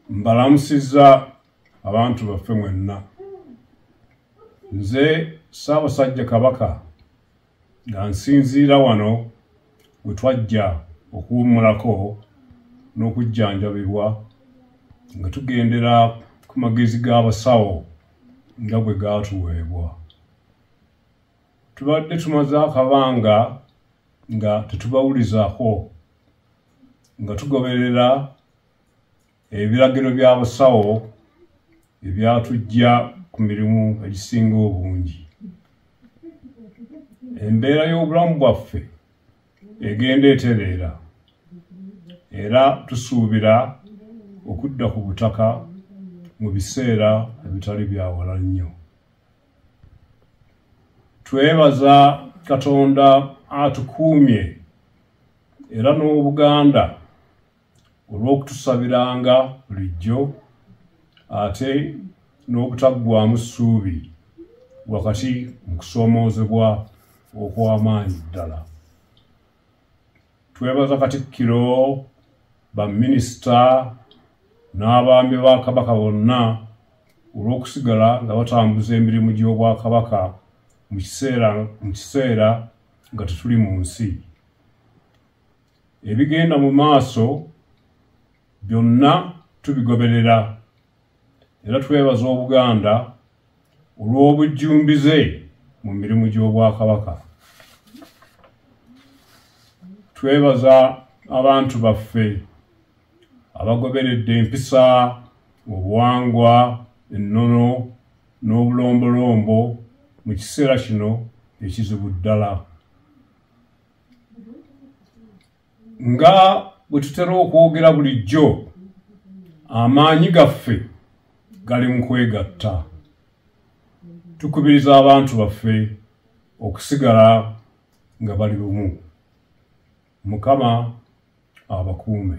mbalamusizza abantu baffe mwenna. Nze Ssaabasajja Kabaka nga nsinziira wano we twajja okuwummulako n'okujjanjabibwa nga tugendera ku magezi g'abasawo nga bwe gaatuweebwa. Tubadde tumaze akabanga nga tetubawulizaako, nga tugoberera ebiragiro by'abasawo ebyatujja ku mirimu egisinga obungi. Embeera y'obulamu bwaffe egenda etereera, era tusuubira okudda ku butaka mu biseera ebitali bya wala nnyo. Twebaza Katonda atukuumye era n'Obuganda olw'okutusabiranga bulijjo ate n'obutaggwaamu ssuubi wakati mu kusoomoozebwa okw'amaanyi ddala. Twebaza Katikkiro, baminisita n'abaami ba Kabaka bonna olw'okusigala nga batambuza emirimu gy'Obwakabaka mu kiseera nga tetuli mu nsi. Ebigenda mu maaso byonna tubigoberera, era twebaza Obuganda olw'obujjumbize mu mirimu gy'Obwakabaka. Twebaza abantu baffe abagoberedde empisa, obuwangwa, ennono n'obulombolombo mu kiseera kino ekizibu ddala. Nga bwe tutera okwogera bulijjo, amaanyi gaffe gali mu kwegatta. Tukubiriza abantu baffe okusigala nga bali bumu. Mukama abakuume.